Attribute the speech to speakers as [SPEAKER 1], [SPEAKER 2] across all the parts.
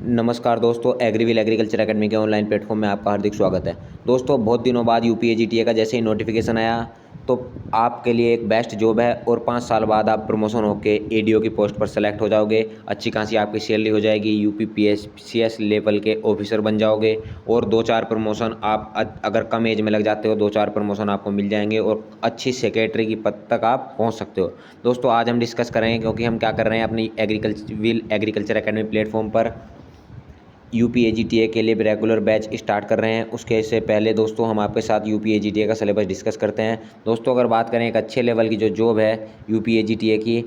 [SPEAKER 1] नमस्कार दोस्तों, एग्रीविल agriculture academy के ऑनलाइन प्लेटफॉर्म में आपका हार्दिक स्वागत है। दोस्तों, बहुत दिनों बाद यूपीएजीटीए का जैसे ही नोटिफिकेशन आया तो आपके लिए एक बेस्ट जॉब है और 5 साल बाद आप प्रमोशन होके एडीओ की पोस्ट पर सेलेक्ट हो जाओगे। अच्छी खासी आपकी सैलरी हो जाएगी, यूपीपीएससीएस लेवल के ऑफिसर बन जाओगे और 2-4 प्रमोशन आप अगर कम एज में लग जाते हो 2-4 प्रमोशन आपको मिल जाएंगे और अच्छी सेक्रेटरी की पद तक आप पहुँच सकते हो। दोस्तों, आज हम डिस्कस करेंगे क्योंकि हम क्या कर रहे हैं अपनी एग्रीकल्चर एकेडमी प्लेटफॉर्म पर यूपीएजीटीए के लिए रेगुलर बैच स्टार्ट कर रहे हैं। उसके से पहले दोस्तों हम आपके साथ यूपीएजीटीए का सिलेबस डिस्कस करते हैं। दोस्तों, अगर बात करें एक अच्छे लेवल की जो जॉब है यूपीएजीटीए की,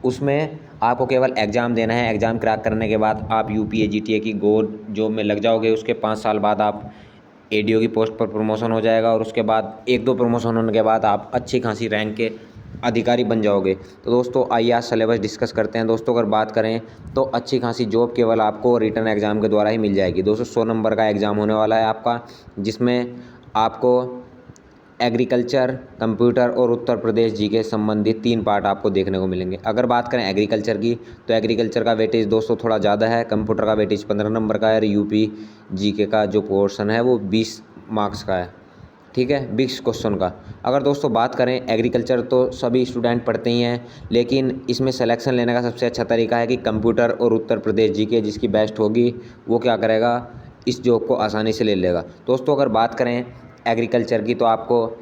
[SPEAKER 1] उसमें आपको केवल एग्ज़ाम देना है। एग्ज़ाम क्रैक करने के बाद आप यूपीएजीटीए की गोल्ड जॉब में लग जाओगे। उसके 5 साल बाद आप एडीओ की पोस्ट पर प्रमोशन हो जाएगा और उसके बाद 1-2 प्रमोशन होने के बाद आप अच्छी खासी रैंक के अधिकारी बन जाओगे। तो दोस्तों, आइए आज सिलेबस डिस्कस करते हैं। दोस्तों, अगर बात करें तो अच्छी खासी जॉब केवल आपको रिटन एग्ज़ाम के द्वारा ही मिल जाएगी। दोस्तों, 100 नंबर का एग्ज़ाम होने वाला है आपका, जिसमें आपको एग्रीकल्चर, कंप्यूटर और उत्तर प्रदेश जीके संबंधित 3 पार्ट आपको देखने को मिलेंगे। अगर बात करें एग्रीकल्चर की, तो एग्रीकल्चर का वेटेज दोस्तों थोड़ा ज़्यादा है। कंप्यूटर का वेटेज 15 नंबर का है और यूपी जीके का जो पोर्शन है वो 20 मार्क्स का है। ठीक है, 20 क्वेश्चन का। अगर दोस्तों बात करें, एग्रीकल्चर तो सभी स्टूडेंट पढ़ते ही हैं, लेकिन इसमें सिलेक्शन लेने का सबसे अच्छा तरीका है कि कंप्यूटर और उत्तर प्रदेश जीके जिसकी बेस्ट होगी वो क्या करेगा, इस जॉब को आसानी से ले लेगा। दोस्तों, अगर बात करें एग्रीकल्चर की, तो आपको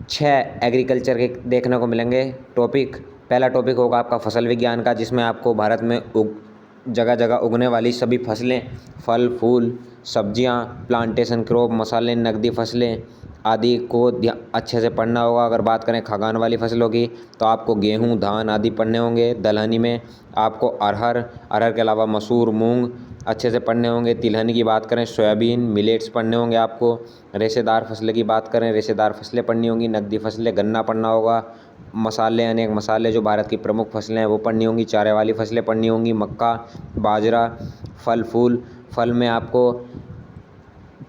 [SPEAKER 1] 6 एग्रीकल्चर के देखने को मिलेंगे टॉपिक। पहला टॉपिक होगा आपका फसल विज्ञान का, जिसमें आपको भारत में जगह जगह उगने वाली सभी फसलें, फल फूल, सब्जियां, प्लांटेशन क्रॉप, मसाले, नकदी फसलें आदि को अच्छे से पढ़ना होगा। अगर बात करें खाद्यान्न वाली फसलों की, तो आपको गेहूं, धान आदि पढ़ने होंगे। दलहनी में आपको अरहर के अलावा मसूर, मूंग अच्छे से पढ़ने होंगे। तिलहनी की बात करें, सोयाबीन, मिलेट्स पढ़ने होंगे आपको। रेशेदार फसलें की बात करें, रेशेदार फसलें पढ़नी होंगी। नकदी फसलें, गन्ना पढ़ना होगा। मसाले, अनेक मसाले जो भारत की प्रमुख फसलें हैं वो पढ़नी होंगी। चारे वाली फसलें पढ़नी होंगी, मक्का, बाजरा। फल में आपको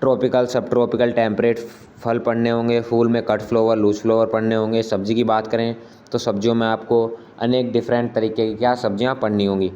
[SPEAKER 1] ट्रॉपिकल, सब ट्रॉपिकल, टेम्परेट फल पढ़ने होंगे। फूल में कट फ्लावर, लूज फ्लावर पढ़ने होंगे। सब्जी की बात करें तो सब्जियों में आपको अनेक डिफरेंट तरीके की क्या सब्जियां पढ़नी होंगी।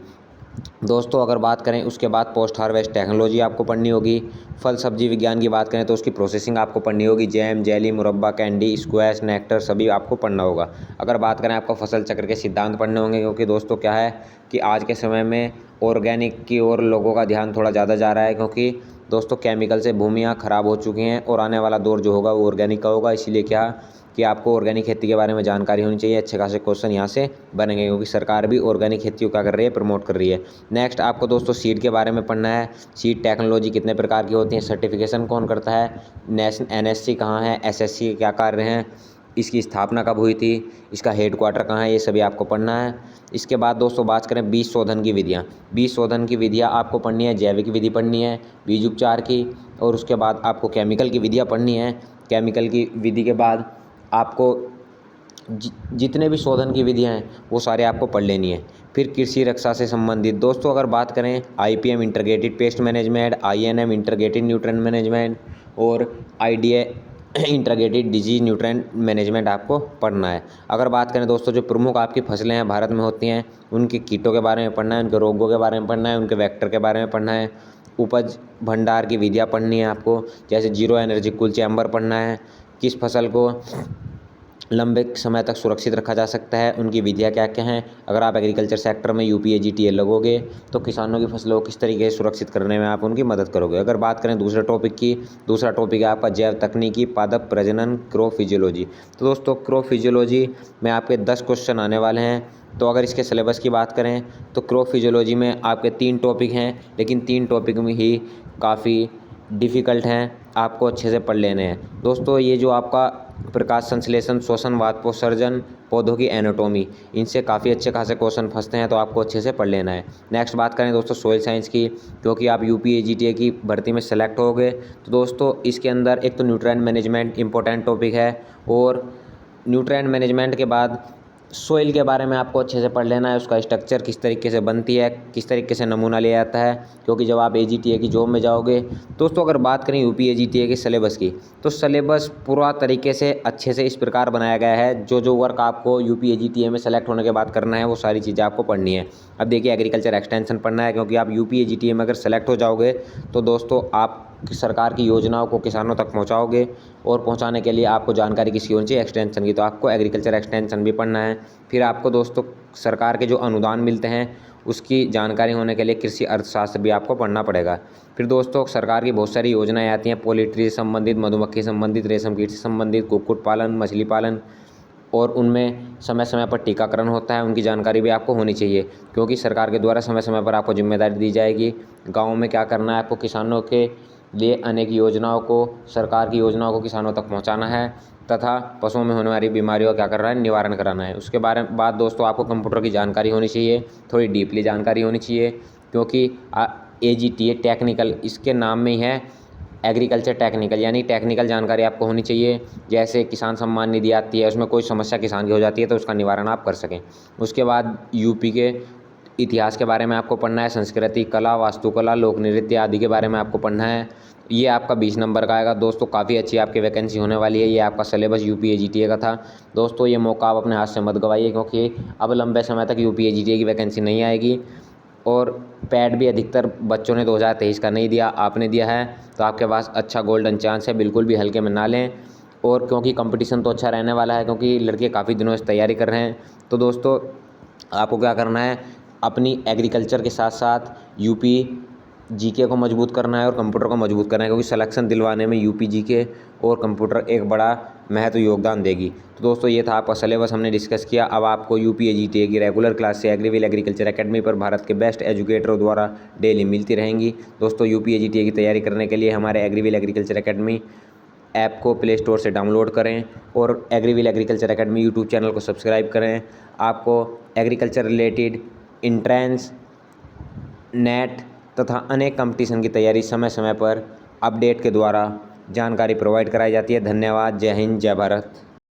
[SPEAKER 1] दोस्तों, अगर बात करें उसके बाद पोस्ट हार्वेस्ट टेक्नोलॉजी आपको पढ़नी होगी। फल सब्जी विज्ञान की बात करें तो उसकी प्रोसेसिंग आपको पढ़नी होगी। जैम, जेली, मुरब्बा, कैंडी, स्क्वैश, नेक्टर सभी आपको पढ़ना होगा। अगर बात करें आपको फसल चक्र के सिद्धांत पढ़ने होंगे, क्योंकि दोस्तों क्या है कि आज के समय में ऑर्गेनिक की ओर लोगों का ध्यान थोड़ा ज़्यादा जा रहा है, क्योंकि दोस्तों केमिकल से भूमियाँ ख़राब हो चुकी हैं और आने वाला दौर जो होगा वो ऑर्गेनिक का होगा। इसीलिए क्या कि आपको ऑर्गेनिक खेती के बारे में जानकारी होनी चाहिए। अच्छे खासे क्वेश्चन यहाँ से बनेंगे, क्योंकि सरकार भी ऑर्गेनिक खेती को क्या कर रही है, प्रमोट कर रही है। नेक्स्ट आपको दोस्तों सीड के बारे में पढ़ना है। सीड टेक्नोलॉजी कितने प्रकार की होती है, सर्टिफिकेशन कौन करता है, एनएससी कहाँ है, एसएससी के क्या कार्य हैं, इसकी स्थापना कब हुई थी, इसका हेडक्वार्टर कहाँ है, ये सभी आपको पढ़ना है। इसके बाद दोस्तों बात करें बीज शोधन की विधियाँ। बीज शोधन की विधियाँ आपको पढ़नी है। जैविक विधि पढ़नी है बीज उपचार की, और उसके बाद आपको केमिकल की विधियाँ पढ़नी है। केमिकल की विधि के बाद आपको जितने भी शोधन की विधियाँ हैं वो सारे आपको पढ़ लेनी है। फिर कृषि रक्षा से संबंधित दोस्तों अगर बात करें, IPM integrated pest management, INM integrated nutrient management और IDA integrated disease nutrient management आपको पढ़ना है। अगर बात करें दोस्तों, जो प्रमुख आपकी फसलें हैं भारत में होती हैं, उनके कीटों के बारे में पढ़ना है, उनके रोगों के बारे में पढ़ना है, उनके वेक्टर के बारे में पढ़ना है। उपज भंडार की विधियाँ पढ़नी है आपको, जैसे जीरो एनर्जी कूल चैम्बर पढ़ना है। किस फसल को लंबे समय तक सुरक्षित रखा जा सकता है, उनकी विधियाँ क्या क्या हैं। अगर आप एग्रीकल्चर सेक्टर में यूपीएजीटीए लगोगे तो किसानों की फसलों को किस तरीके से सुरक्षित करने में आप उनकी मदद करोगे। अगर बात करें दूसरे टॉपिक की, दूसरा टॉपिक है आपका जैव तकनीकी, पादप प्रजनन, क्रॉप फिजियोलॉजी। तो दोस्तों क्रॉप फिजियोलॉजी में आपके 10 क्वेश्चन आने वाले हैं। तो अगर इसके सिलेबस की बात करें तो क्रॉप फिजियोलॉजी में आपके 3 टॉपिक हैं, लेकिन 3 टॉपिक में ही काफ़ी डिफ़िकल्ट हैं, आपको अच्छे से पढ़ लेने हैं। दोस्तों ये जो आपका प्रकाश संश्लेषण, श्वसन, वाष्पोत्सर्जन, पौधों की एनाटॉमी, इनसे काफ़ी अच्छे खासे क्वेश्चन फंसते हैं, तो आपको अच्छे से पढ़ लेना है। नेक्स्ट बात करें दोस्तों सॉइल साइंस की, क्योंकि आप यूपीएजीटीए की भर्ती में सेलेक्ट हो गए, तो दोस्तों इसके अंदर एक तो न्यूट्रिएंट मैनेजमेंट इंपॉर्टेंट टॉपिक है, और न्यूट्रिएंट मैनेजमेंट के बाद सोइल के बारे में आपको अच्छे से पढ़ लेना है, उसका स्ट्रक्चर किस तरीके से बनती है, किस तरीके से नमूना लिया जाता है, क्योंकि जब आप एजीटीए की जॉब में जाओगे। दोस्तों अगर बात करें यूपी एजीटीए के सिलेबस की, तो सिलेबस पूरा तरीके से अच्छे से इस प्रकार बनाया गया है, जो वर्क आपको यूपी एजीटीए में सेलेक्ट होने के बाद करना है वो सारी चीज़ें आपको पढ़नी है। अब देखिए एग्रीकल्चर एक्सटेंशन पढ़ना है, क्योंकि आप यूपी एजीटीए में अगर सेलेक्ट हो जाओगे तो दोस्तों आप सरकार की योजनाओं को किसानों तक पहुंचाओगे, और पहुंचाने के लिए आपको जानकारी किसकी होनी चाहिए, एक्सटेंशन की। तो आपको एग्रीकल्चर एक्सटेंशन भी पढ़ना है। फिर आपको दोस्तों सरकार के जो अनुदान मिलते हैं उसकी जानकारी होने के लिए कृषि अर्थशास्त्र भी आपको पढ़ना पड़ेगा। फिर दोस्तों सरकार की बहुत सारी योजनाएं आती हैं, पोल्ट्री से संबंधित, मधुमक्खी से संबंधित, रेशम कीट से संबंधित, कुक्कुट पालन, मछली पालन, और उनमें समय समय पर टीकाकरण होता है, उनकी जानकारी भी आपको होनी चाहिए, क्योंकि सरकार के द्वारा समय समय पर आपको जिम्मेदारी दी जाएगी गाँव में क्या करना है, आपको किसानों के लिए अनेक योजनाओं को, सरकार की योजनाओं को किसानों तक पहुंचाना है, तथा पशुओं में होने वाली बीमारियों का क्या करना है, निवारण कराना है। उसके बाद दोस्तों आपको कंप्यूटर की जानकारी होनी चाहिए, थोड़ी डीपली जानकारी होनी चाहिए, क्योंकि एजीटीए टेक्निकल इसके नाम में ही है, एग्रीकल्चर टेक्निकल, यानी टेक्निकल जानकारी आपको होनी चाहिए। जैसे किसान सम्मान निधि आती है, उसमें कोई समस्या किसान की हो जाती है तो उसका निवारण आप कर सकें। उसके बाद यूपी के इतिहास के बारे में आपको पढ़ना है, संस्कृति, कला, वास्तुकला, लोक नृत्य आदि के बारे में आपको पढ़ना है। ये आपका 20 नंबर का आएगा दोस्तों, काफ़ी अच्छी आपकी वैकेंसी होने वाली है। ये आपका सिलेबस यूपी एजीटीए का था दोस्तों। ये मौका आप अपने हाथ से मत गवाइए, क्योंकि अब लंबे समय तक यूपी एजीटीए की वैकेंसी नहीं आएगी, और पैड भी अधिकतर बच्चों ने 2023 का नहीं दिया, आपने दिया है, तो आपके पास अच्छा गोल्डन चांस है, बिल्कुल भी हल्के में ना लें। और क्योंकि कंपटीशन तो अच्छा रहने वाला है, क्योंकि लड़के काफ़ी दिनों से तैयारी कर रहे हैं, तो दोस्तों आपको क्या करना है, अपनी एग्रीकल्चर के साथ साथ यूपी जीके को मजबूत करना है और कंप्यूटर को मजबूत करना है, क्योंकि सिलेक्शन दिलवाने में यूपी जीके और कंप्यूटर एक बड़ा महत्व योगदान देगी। तो दोस्तों ये था आपका सिलेबस, हमने डिस्कस किया। अब आपको यूपी एजीटीए की रेगुलर क्लास से एग्रीविल एग्रीकल्चर एकेडमी पर भारत के बेस्ट एजुकेटरों द्वारा डेली मिलती रहेंगी। दोस्तों यूपी एजीटीए की तैयारी करने के लिए हमारे एग्रीविल एग्रीकल्चर एकेडमी ऐप को प्ले स्टोर से डाउनलोड करें, और एग्रीविल एग्रीकल्चर एकेडमी यूट्यूब चैनल को सब्सक्राइब करें। आपको एग्रीकल्चर रिलेटेड इंट्रेंस, नेट तथा अनेक कंपटीशन की तैयारी समय समय पर अपडेट के द्वारा जानकारी प्रोवाइड कराई जाती है। धन्यवाद। जय हिंद, जय भारत।